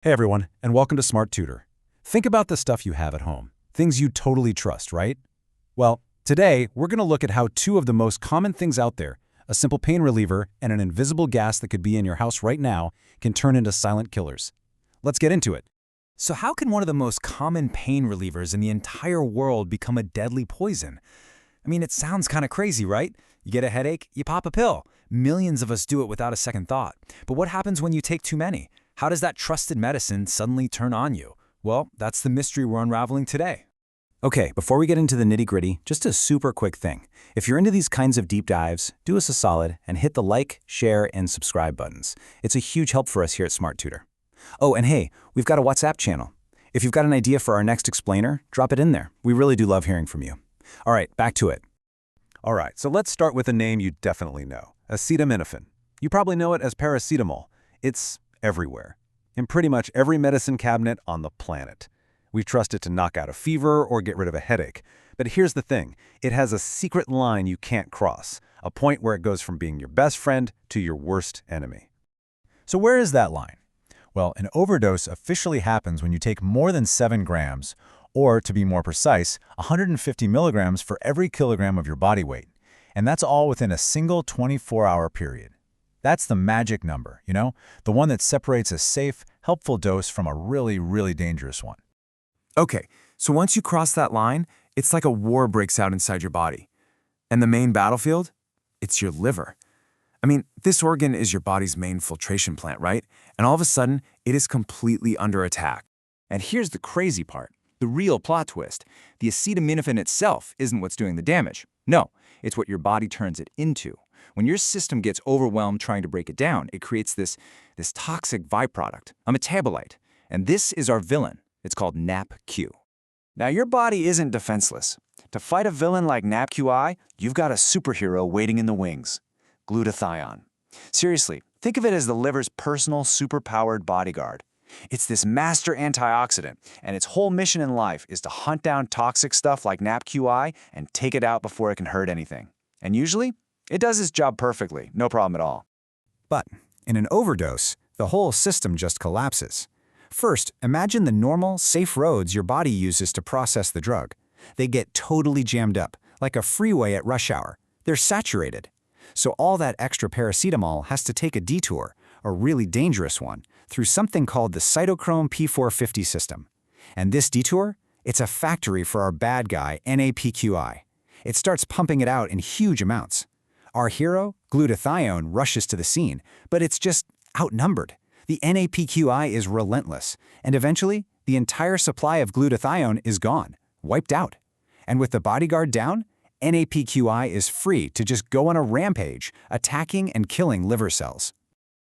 Hey everyone, and welcome to Smart Tutor. Think about the stuff you have at home, things you totally trust, right? Well, today we're going to look at how two of the most common things out there, a simple pain reliever and an invisible gas that could be in your house right now, can turn into silent killers. Let's get into it. So how can one of the most common pain relievers in the entire world become a deadly poison? I mean, it sounds kind of crazy, right? You get a headache, you pop a pill. Millions of us do it without a second thought. But what happens when you take too many? How does that trusted medicine suddenly turn on you? Well, that's the mystery we're unraveling today. Okay, before we get into the nitty-gritty, just a super quick thing. If you're into these kinds of deep dives, do us a solid and hit the like, share, and subscribe buttons. It's a huge help for us here at Smart Tutor. Oh, and hey, we've got a WhatsApp channel. If you've got an idea for our next explainer, drop it in there. We really do love hearing from you. All right, back to it. All right, so let's start with a name you definitely know, acetaminophen. You probably know it as paracetamol. It's everywhere, in pretty much every medicine cabinet on the planet. We trust it to knock out a fever or get rid of a headache. But here's the thing, it has a secret line you can't cross, a point where it goes from being your best friend to your worst enemy. So where is that line? Well, an overdose officially happens when you take more than 7 grams, or to be more precise, 150 milligrams for every kilogram of your body weight. And that's all within a single 24-hour period. That's the magic number, the one that separates a safe, helpful dose from a really dangerous one. Okay, so once you cross that line, it's like a war breaks out inside your body. And the main battlefield? It's your liver. I mean, this organ is your body's main filtration plant, right? And all of a sudden, it is completely under attack. And here's the crazy part, the real plot twist. The acetaminophen itself isn't what's doing the damage. No, it's what your body turns it into. When your system gets overwhelmed trying to break it down, it creates this toxic byproduct, a metabolite. And this is our villain. It's called NAPQ. Now, your body isn't defenseless. To fight a villain like NAPQI, you've got a superhero waiting in the wings, glutathione. Seriously, think of it as the liver's personal superpowered bodyguard. It's this master antioxidant, and its whole mission in life is to hunt down toxic stuff like NAPQI and take it out before it can hurt anything. And usually, it does its job perfectly, no problem at all. But in an overdose, the whole system just collapses. First, imagine the normal, safe roads your body uses to process the drug. They get totally jammed up, like a freeway at rush hour. They're saturated. So all that extra paracetamol has to take a detour, a really dangerous one, through something called the cytochrome P450 system. And this detour? It's a factory for our bad guy, NAPQI. It starts pumping it out in huge amounts. Our hero, glutathione, rushes to the scene, but it's just outnumbered. The NAPQI is relentless, and eventually, the entire supply of glutathione is gone, wiped out. And with the bodyguard down, NAPQI is free to just go on a rampage, attacking and killing liver cells.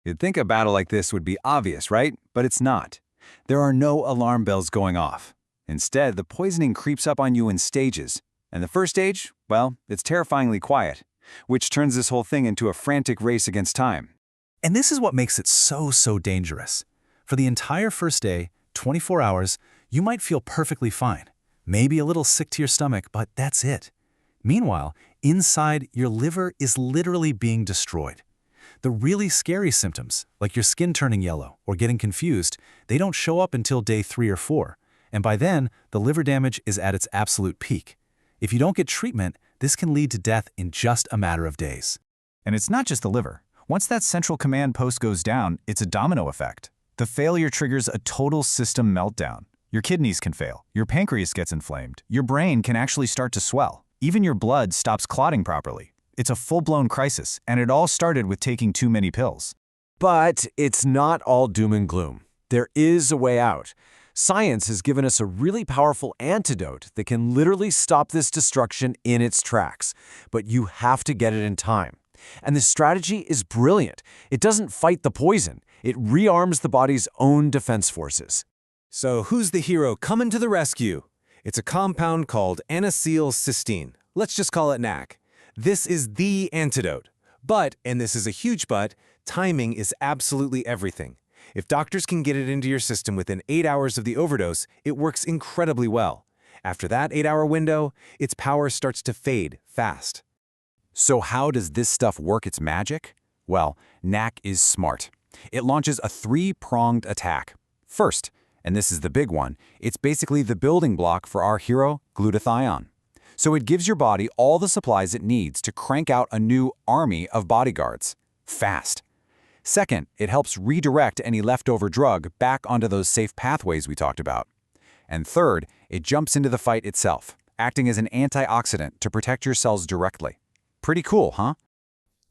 You'd think a battle like this would be obvious, right? But it's not. There are no alarm bells going off. Instead, the poisoning creeps up on you in stages. And the first stage, well, it's terrifyingly quiet, which turns this whole thing into a frantic race against time. And this is what makes it so dangerous. For the entire first day, 24 hours, you might feel perfectly fine. Maybe a little sick to your stomach, but that's it. Meanwhile, inside, your liver is literally being destroyed. The really scary symptoms, like your skin turning yellow or getting confused, they don't show up until day 3 or 4. And by then, the liver damage is at its absolute peak. If you don't get treatment, this can lead to death in just a matter of days. And it's not just the liver. Once that central command post goes down, it's a domino effect. The failure triggers a total system meltdown. Your kidneys can fail, your pancreas gets inflamed, your brain can actually start to swell. Even your blood stops clotting properly. It's a full-blown crisis, and it all started with taking too many pills. But it's not all doom and gloom. There is a way out. Science has given us a really powerful antidote that can literally stop this destruction in its tracks. But you have to get it in time. And the strategy is brilliant. It doesn't fight the poison. It rearms the body's own defense forces. So who's the hero coming to the rescue? It's a compound called N-acetylcysteine. Let's just call it NAC. This is the antidote. But, and this is a huge but, timing is absolutely everything. If doctors can get it into your system within 8 hours of the overdose, it works incredibly well. After that 8-hour window, its power starts to fade fast. So how does this stuff work its magic? Well, NAC is smart. It launches a 3-pronged attack. First, and this is the big one, it's basically the building block for our hero, glutathione. So it gives your body all the supplies it needs to crank out a new army of bodyguards. Fast. Second, it helps redirect any leftover drug back onto those safe pathways we talked about. And third, it jumps into the fight itself, acting as an antioxidant to protect your cells directly. Pretty cool, huh?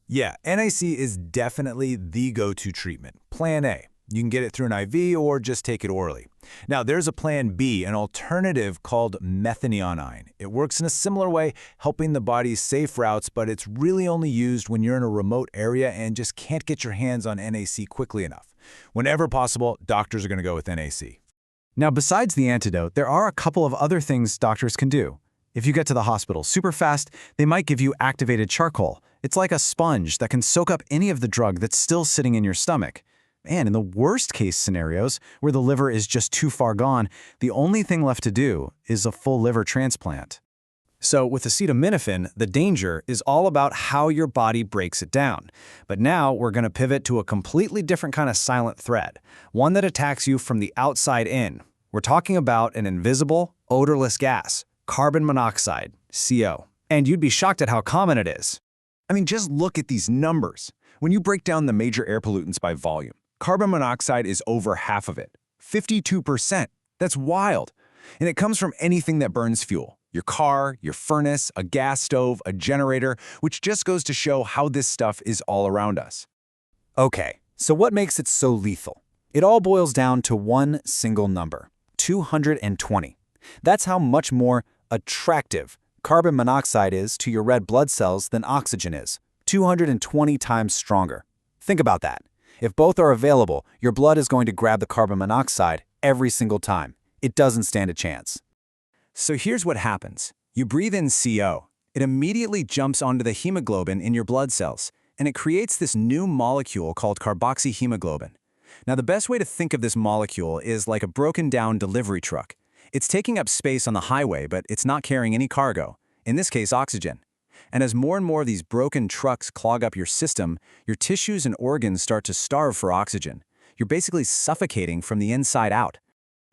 Yeah, NAC is definitely the go-to treatment. Plan A. You can get it through an IV or just take it orally. Now, there's a plan B, an alternative called methionine. It works in a similar way, helping the body's safe routes, but it's really only used when you're in a remote area and just can't get your hands on NAC quickly enough. Whenever possible, doctors are going to go with NAC. Now, besides the antidote, there are a couple of other things doctors can do. If you get to the hospital super fast, they might give you activated charcoal. It's like a sponge that can soak up any of the drug that's still sitting in your stomach. And in the worst case scenarios, where the liver is just too far gone, the only thing left to do is a full liver transplant. So with acetaminophen, the danger is all about how your body breaks it down. But now we're going to pivot to a completely different kind of silent threat, one that attacks you from the outside in. We're talking about an invisible, odorless gas, carbon monoxide, CO. And you'd be shocked at how common it is. I mean, just look at these numbers. When you break down the major air pollutants by volume, carbon monoxide is over half of it, 52%. That's wild. And it comes from anything that burns fuel. Your car, your furnace, a gas stove, a generator, which just goes to show how this stuff is all around us. Okay, so what makes it so lethal? It all boils down to one single number, 220. That's how much more attractive carbon monoxide is to your red blood cells than oxygen is, 220 times stronger. Think about that. If both are available, your blood is going to grab the carbon monoxide every single time. It doesn't stand a chance. So here's what happens. You breathe in CO. It immediately jumps onto the hemoglobin in your blood cells, and it creates this new molecule called carboxyhemoglobin. Now, the best way to think of this molecule is like a broken-down delivery truck. It's taking up space on the highway, but it's not carrying any cargo, in this case, oxygen. And as more and more of these broken trucks clog up your system, your tissues and organs start to starve for oxygen. You're basically suffocating from the inside out.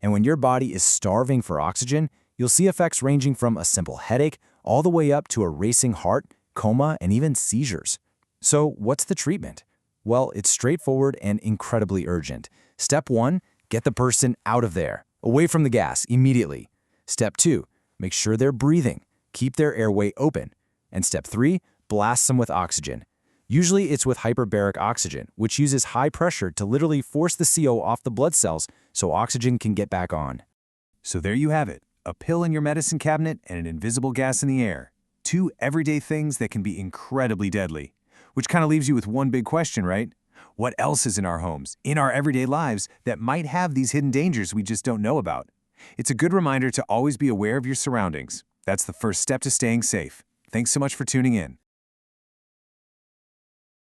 And when your body is starving for oxygen, you'll see effects ranging from a simple headache all the way up to a racing heart, coma, and even seizures. So what's the treatment? Well, it's straightforward and incredibly urgent. Step 1, get the person out of there, away from the gas immediately. Step 2, make sure they're breathing. Keep their airway open. And step 3, blast them with oxygen. Usually it's with hyperbaric oxygen, which uses high pressure to literally force the CO off the blood cells so oxygen can get back on. So there you have it, a pill in your medicine cabinet and an invisible gas in the air. Two everyday things that can be incredibly deadly. Which kind of leaves you with one big question, right? What else is in our homes, in our everyday lives, that might have these hidden dangers we just don't know about? It's a good reminder to always be aware of your surroundings. That's the first step to staying safe. Thanks so much for tuning in.